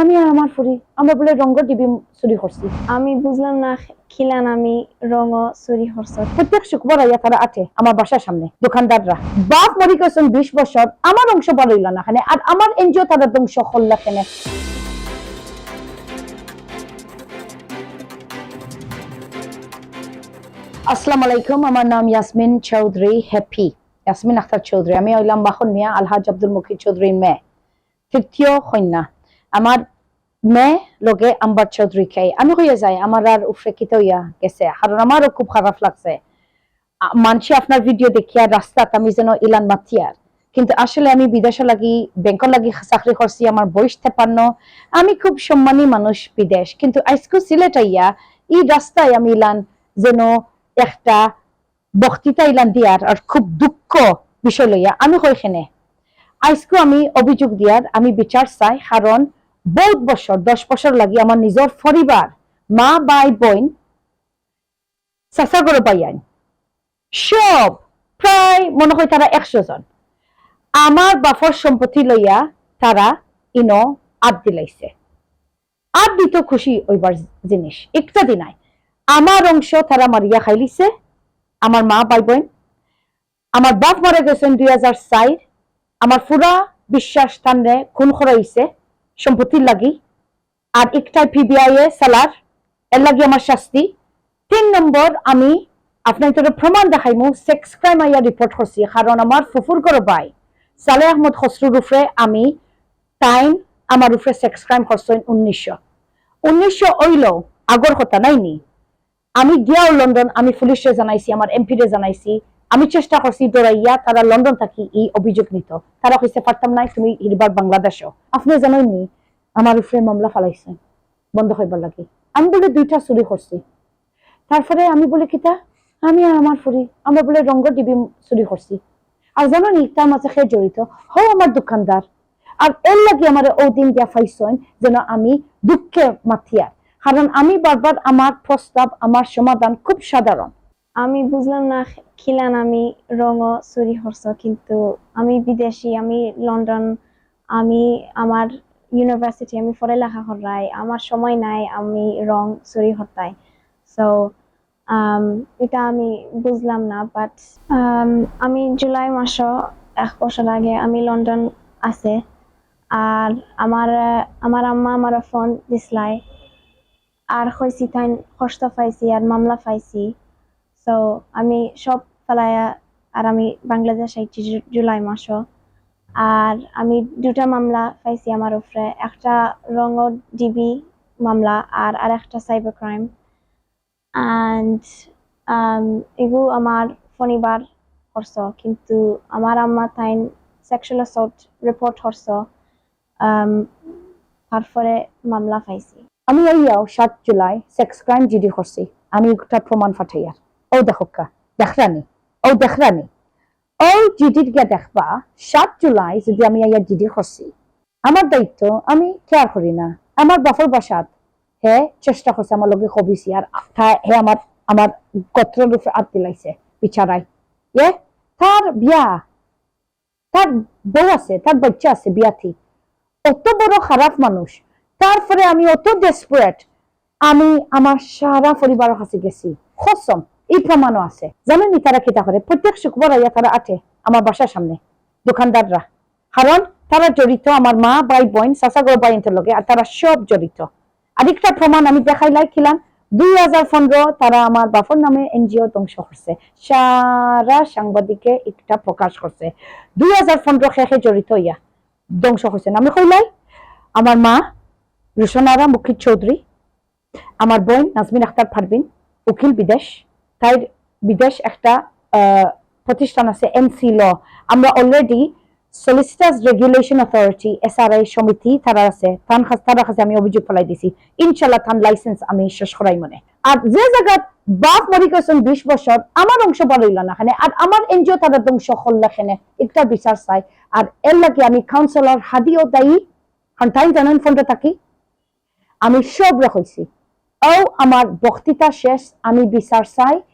আমি আর আমার ফুরি আমরা বলে রঙ্গ ডিবি চুরি করছি। আমি বুঝলাম না খিলান আমি রঙ চুরি করছ। প্রত্যেক শুক্রবার আইয়া তারা আটে আমার বাসার সামনে দোকানদাররা বাপ মরি গেছেন 20 বছর আমার অংশ বাড়ইল না খানে আর আমার এনজিও তারা ধ্বংস করলা কেন। আসসালামু আলাইকুম, আমার নাম ইয়াসমিন চৌধুরী হ্যাপি ইয়াসমিন আখতার চৌধুরী। আমি হইলাম বাহন মিয়া আলহাজ আব্দুল মুকির চৌধুরীর মেয়ে, তৃতীয় কন্যা। আমার মেয়ে লগে আম্বার চৌধুরী খাই আমি হইয়া যাই আমার আর উফরেকিত হইয়া গেছে, কারণ আমারও খুব খারাপ লাগছে। মানছি আপনার ভিডিও দেখিয়া রাস্তাত আমি যেন ইলান মাতিয়ার, কিন্তু আসলে আমি বিদেশে লাগি ব্যাংক লাগি চাকরি করছি, আমার বয়স 53। আমি খুব সম্মানী মানুষ বিদেশ, কিন্তু আজকে সিলেট আইয়া এই রাস্তায় আমি ইলান যেন একটা বক্তৃতা ইলান দিয়ার আর খুব দুঃখ বিষয় লইয়া আমি কইখানে আজকে আমি অভিযোগ দিয়ার আমি বিচার চাই, কারণ বহুত বছর 10 বছর লাগি আমার নিজের পরিবার মা ভাই বোন চাচা করে পাইয়ান সব প্রায় মনে হয় তারা 100 জন আমার বাফর সম্পত্তি লইয়া তারা ইনো আদ দিলাইছে। আদ দিত খুশি ওইবার জিনিস একটা দিনাই আমার অংশ তারা মারিয়া খাইলিছে। আমার মা ভাই বোন, আমার বাপ মারা গেছেন 2004। আমার পুরা বিশ্বাস টানরে খুন করাইছে সম্পত্তির লাগি, আর একটাই পিবিআই এ সালার এর লাগি আমার শাস্তি। 3 নম্বর আমি আপনার প্রমাণ দেখাইমু সেক্স ক্রাইম আইয়া রিপোর্ট করছি, কারণ আমার ফুফুর করো ভাই সালে আহমদ খসরুর উপরে আমি টাইম আমার উপরে সেক্স ক্রাইম করছেন 1900 ওইল আগর কথা নাইনি। আমি গিয়াও লন্ডন আমি পুলিশে জানাইছি, আমার এমপি রে জানাইছি, আমি চেষ্টা করছি দৌড়াইয়া তারা লন্ডন থাকি এই অভিযোগ নিত। তারা কইছে পারতাম নাই, তুমি হিরবার বাংলাদেশও। আপনি জানেননি আমার উপরে মামলা ফালাইছে বন্ধ হইবার লাগে। আমি বলে 2টা চুরি করছি। তারপরে আমি বলে কিতা আমি আর আমার ফুরি আমরা বলে রঙ্গ ডিবি চুরি করছি। আর জানো নি তার মাঝে খেয়ে জড়িত হও আমার দোকানদার, আর এর লাগে আমার ও দিন দিয়া ফাইছেন যেন আমি দুঃখে মাথিয়া, কারণ আমি বারবার আমার প্রস্তাব আমার সমাধান খুব সাধারণ। আমি বুঝলাম না খিলান আমি রঙ চুরি করছ, কিন্তু আমি বিদেশি, আমি লন্ডন, আমি আমার ইউনিভার্সিটি আমি পড়ালেখা করাই, আমার সময় নাই আমি রং চুরি হতাই। সো এটা আমি বুঝলাম না। বাট আমি জুলাই মাসও 1 বছর আগে আমি লন্ডন আছে, আর আমার আম্মা আমার ফোন দিসলাই আর কইছি তাই কষ্ট পাইছি আর মামলা পাইছি। সো আমি সব ফেলাইয়া আর আমি বাংলাদেশ আইছি জুলাই মাসও, আর আমি 2টা মামলা পাইছি আমার উপরে, একটা রঙ ডিবি মামলা আর একটা সাইবার ক্রাইম। অ্যান্ড এগু আমার শনিবার করছ, কিন্তু আমার আম্মা তাই সেক্সুয়াল অ্যাসল্ট রিপোর্ট করছ, তারপরে মামলা পাইছি। আমি আইয়াও 7 জুলাই সেক্স ক্রাইম জিডি করছি, আমি একটা প্রমাণ ফাটাইয়ার। ও দেখোকা দেখরানি, ও দেখরানি ও জিডির গিয়া দেখবা 7 জুলাই যদি আমি আইয়া জিডি করছি আমার দায়িত্ব আমি কেয়ার করি না। আমার বাফর বাসাত হে চেষ্টা করছে আমার লগে কবিছি, আর হে আমার আমার গোত্রের উপরে আট দিলাইছে বিচারাই। তার বিয়া, তার বউ আছে, তার বাচ্চা আছে, বিয়াথি অত বড় খারাপ মানুষ। তারপরে আমি অত ডেসপারেট, আমি আমার সারা পরিবারের কাছে গেছি, খসম এই প্রমাণও আছে। জানেন তারা কিতা করে প্রত্যেক শুক্রবার আইয়া তারা আটে আমার বাসার সামনে দোকানদাররা, কারণ তারা জড়িত আমার মা ভাই বোন চাচাগো বাইনদের লগে, আর তারা সব জড়িত। আরেকটা প্রমাণ আমি দেখাইলাই খিলাম 2015 তারা আমার বাপর নামে এনজিও ধ্বংস করছে, সারা সাংবাদিকে একটা প্রকাশ করছে 2015 শেষে জড়িত ইয়া ধ্বংস হয়েছে। আমি কইলাই আমার মা রুশনারা মুকির চৌধুরী, আমার বোন নাজমিন আখতার পারভিন উকিল বিদেশ, তাই বিদেশ একটা প্রতিষ্ঠান আছে এনসি ল। আমরা already solicitors regulation authority SRI সমিতি তারা আছে, তার কাছে আমি অভিযোগ ফেলাই দিছি। ইনশাল্লাহ তার লাইসেন্স আমি শেষ করাই মনে। আর যে জায়গা বাপ মরি গেছেন 20 বছর আমার অংশ বাড়ইল না খানে, আর আমার এনজিও তারা ধ্বংস করলে খানে একটা বিচার চাই। আর এর লাগে আমি কাউন্সিলর হাদিও দায়ী, কারণ তাই জানেন ফোনটা থাকি আমি সব রেখেছি। ও আমার বক্তৃতা শেষ, আমি বিচার চাই।